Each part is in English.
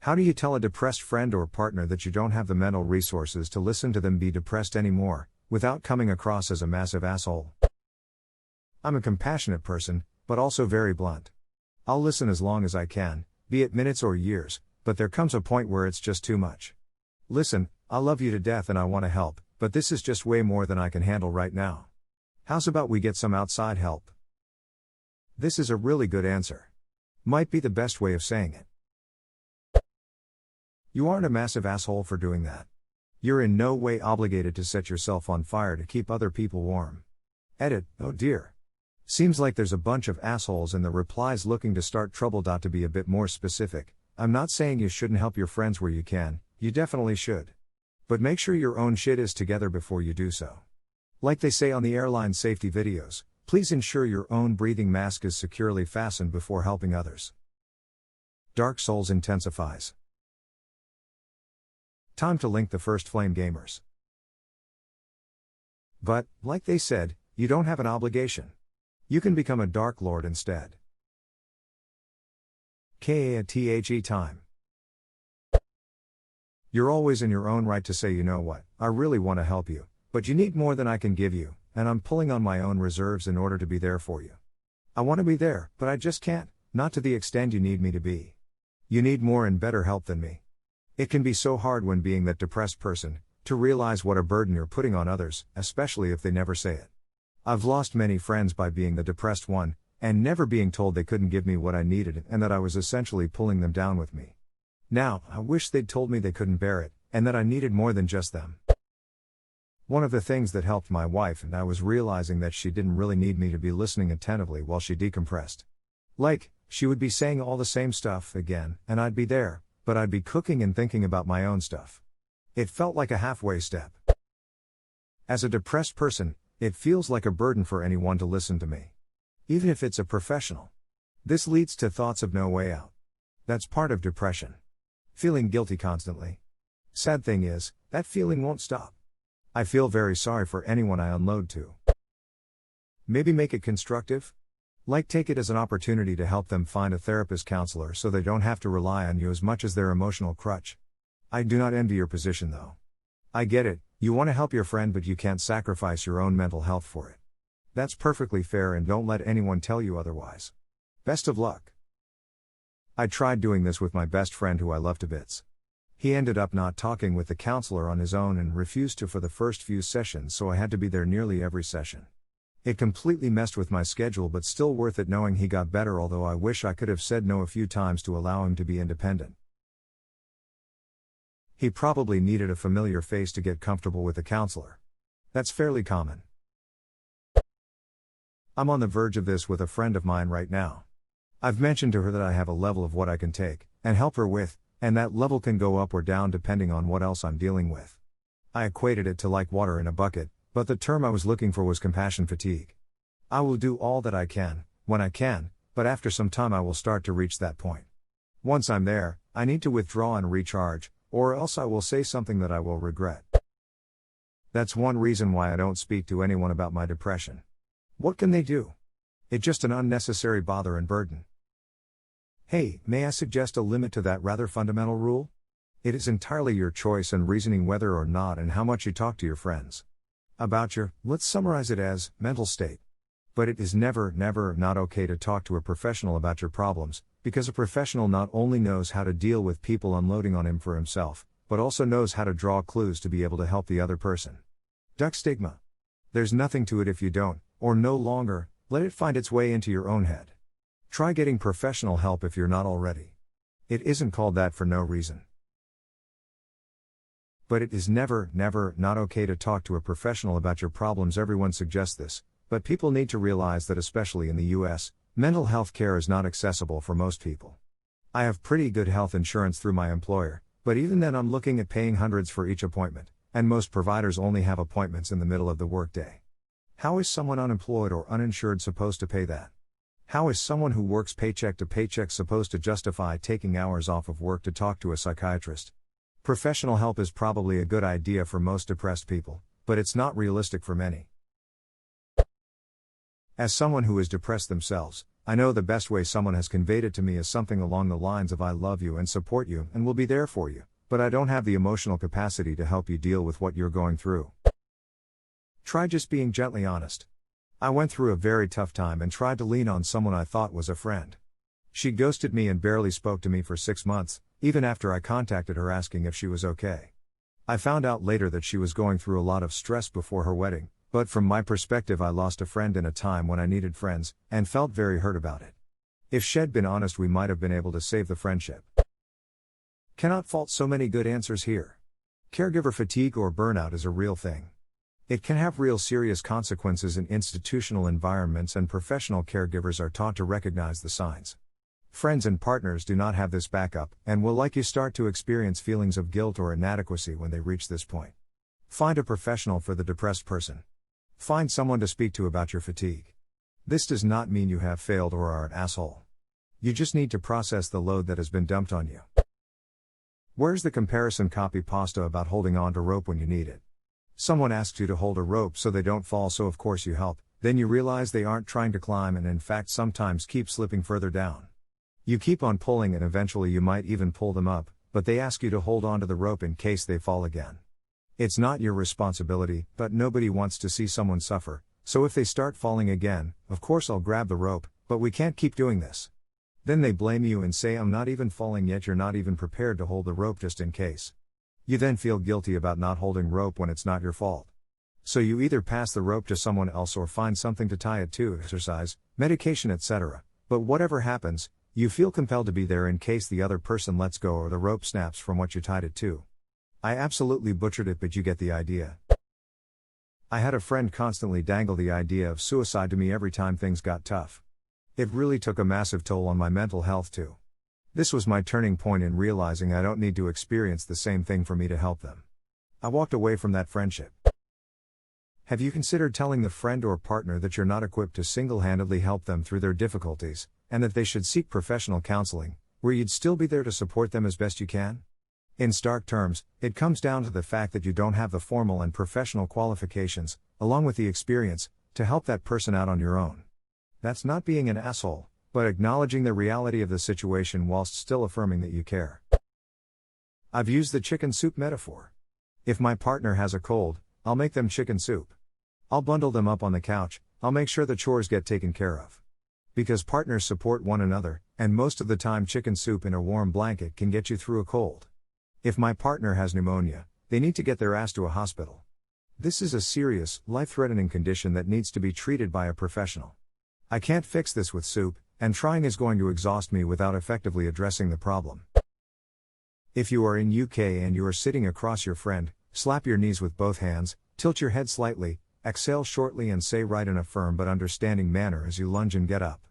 How do you tell a depressed friend or partner that you don't have the mental resources to listen to them be depressed anymore, without coming across as a massive asshole? I'm a compassionate person, but also very blunt. I'll listen as long as I can, be it minutes or years, but there comes a point where it's just too much. Listen, I love you to death and I want to help, but this is just way more than I can handle right now. How's about we get some outside help? This is a really good answer. Might be the best way of saying it. You aren't a massive asshole for doing that. You're in no way obligated to set yourself on fire to keep other people warm. Edit, oh dear. Seems like there's a bunch of assholes in the replies looking to start trouble. To be a bit more specific, I'm not saying you shouldn't help your friends where you can, you definitely should. But make sure your own shit is together before you do so. Like they say on the airline safety videos, please ensure your own breathing mask is securely fastened before helping others. Dark Souls intensifies. Time to link the first flame gamers. But, like they said, you don't have an obligation. You can become a Dark Lord instead. KATHE time. You're always in your own right to say, you know what, I really want to help you, but you need more than I can give you, and I'm pulling on my own reserves in order to be there for you. I want to be there, but I just can't, not to the extent you need me to be. You need more and better help than me. It can be so hard when being that depressed person, to realize what a burden you're putting on others, especially if they never say it. I've lost many friends by being the depressed one, and never being told they couldn't give me what I needed and that I was essentially pulling them down with me. Now, I wish they'd told me they couldn't bear it, and that I needed more than just them. One of the things that helped my wife and I was realizing that she didn't really need me to be listening attentively while she decompressed. Like, she would be saying all the same stuff again, and I'd be there, but I'd be cooking and thinking about my own stuff. It felt like a halfway step. As a depressed person, it feels like a burden for anyone to listen to me. Even if it's a professional. This leads to thoughts of no way out. That's part of depression. Feeling guilty constantly. Sad thing is, that feeling won't stop. I feel very sorry for anyone I unload to. Maybe make it constructive? Like take it as an opportunity to help them find a therapist counselor so they don't have to rely on you as much as their emotional crutch. I do not envy your position though. I get it, you want to help your friend but you can't sacrifice your own mental health for it. That's perfectly fair and don't let anyone tell you otherwise. Best of luck. I tried doing this with my best friend who I love to bits. He ended up not talking with the counselor on his own and refused to for the first few sessions, so I had to be there nearly every session. It completely messed with my schedule, but still worth it knowing he got better, although I wish I could have said no a few times to allow him to be independent. He probably needed a familiar face to get comfortable with the counselor. That's fairly common. I'm on the verge of this with a friend of mine right now. I've mentioned to her that I have a level of what I can take and help her with, and that level can go up or down depending on what else I'm dealing with. I equated it to like water in a bucket, but the term I was looking for was compassion fatigue. I will do all that I can, when I can, but after some time I will start to reach that point. Once I'm there, I need to withdraw and recharge, or else I will say something that I will regret. That's one reason why I don't speak to anyone about my depression. What can they do? It's just an unnecessary bother and burden. Hey, may I suggest a limit to that rather fundamental rule? It is entirely your choice and reasoning whether or not and how much you talk to your friends about your, let's summarize it as, mental state. But it is never not okay to talk to a professional about your problems, because a professional not only knows how to deal with people unloading on him for himself, but also knows how to draw clues to be able to help the other person. Duck stigma. There's nothing to it if you don't, or no longer, let it find its way into your own head. Try getting professional help if you're not already. It isn't called that for no reason. But it is never not okay to talk to a professional about your problems. Everyone suggests this, but people need to realize that especially in the US, mental health care is not accessible for most people. I have pretty good health insurance through my employer, but even then I'm looking at paying hundreds for each appointment, and most providers only have appointments in the middle of the workday. How is someone unemployed or uninsured supposed to pay that? How is someone who works paycheck to paycheck supposed to justify taking hours off of work to talk to a psychiatrist? Professional help is probably a good idea for most depressed people, but it's not realistic for many. As someone who is depressed themselves, I know the best way someone has conveyed it to me is something along the lines of I love you and support you and will be there for you, but I don't have the emotional capacity to help you deal with what you're going through. Try just being gently honest. I went through a very tough time and tried to lean on someone I thought was a friend. She ghosted me and barely spoke to me for 6 months, even after I contacted her asking if she was okay. I found out later that she was going through a lot of stress before her wedding, but from my perspective I lost a friend in a time when I needed friends, and felt very hurt about it. If she'd been honest we might have been able to save the friendship. Cannot fault so many good answers here. Caregiver fatigue or burnout is a real thing. It can have real serious consequences in institutional environments, and professional caregivers are taught to recognize the signs. Friends and partners do not have this backup, and will likely start to experience feelings of guilt or inadequacy when they reach this point. Find a professional for the depressed person. Find someone to speak to about your fatigue. This does not mean you have failed or are an asshole. You just need to process the load that has been dumped on you. Where's the comparison copy pasta about holding on to rope when you need it? Someone asks you to hold a rope so they don't fall, so of course you help, then you realize they aren't trying to climb and in fact sometimes keep slipping further down. You keep on pulling and eventually you might even pull them up, but they ask you to hold on to the rope in case they fall again. It's not your responsibility, but nobody wants to see someone suffer, so if they start falling again, of course I'll grab the rope, but we can't keep doing this. Then they blame you and say I'm not even falling yet, you're not even prepared to hold the rope just in case. You then feel guilty about not holding rope when it's not your fault. So you either pass the rope to someone else or find something to tie it to, exercise, medication, etc. But whatever happens, you feel compelled to be there in case the other person lets go or the rope snaps from what you tied it to. I absolutely butchered it, but you get the idea. I had a friend constantly dangle the idea of suicide to me every time things got tough. It really took a massive toll on my mental health too. This was my turning point in realizing I don't need to experience the same thing for me to help them. I walked away from that friendship. Have you considered telling the friend or partner that you're not equipped to single-handedly help them through their difficulties, and that they should seek professional counseling, where you'd still be there to support them as best you can? In stark terms, it comes down to the fact that you don't have the formal and professional qualifications, along with the experience, to help that person out on your own. That's not being an asshole, but acknowledging the reality of the situation whilst still affirming that you care. I've used the chicken soup metaphor. If my partner has a cold, I'll make them chicken soup. I'll bundle them up on the couch, I'll make sure the chores get taken care of. Because partners support one another, and most of the time chicken soup in a warm blanket can get you through a cold. If my partner has pneumonia, they need to get their ass to a hospital. This is a serious, life-threatening condition that needs to be treated by a professional. I can't fix this with soup, and trying is going to exhaust me without effectively addressing the problem. If you are in UK and you are sitting across your friend, slap your knees with both hands, tilt your head slightly, exhale shortly and say right in a firm but understanding manner as you lunge and get up.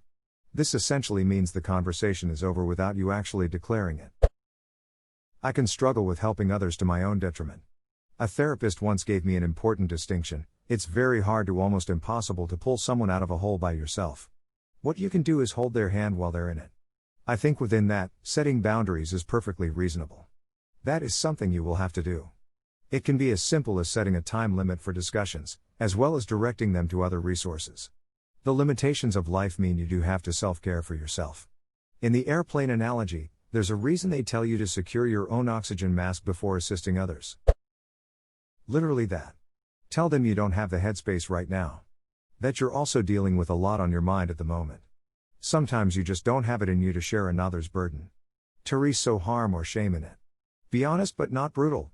This essentially means the conversation is over without you actually declaring it. I can struggle with helping others to my own detriment. A therapist once gave me an important distinction: it's very hard to almost impossible to pull someone out of a hole by yourself. What you can do is hold their hand while they're in it. I think within that, setting boundaries is perfectly reasonable. That is something you will have to do. It can be as simple as setting a time limit for discussions, as well as directing them to other resources. The limitations of life mean you do have to self-care for yourself. In the airplane analogy, there's a reason they tell you to secure your own oxygen mask before assisting others. Literally that. Tell them you don't have the headspace right now. That you're also dealing with a lot on your mind at the moment. Sometimes you just don't have it in you to share another's burden. There is so harm or shame in it. Be honest but not brutal,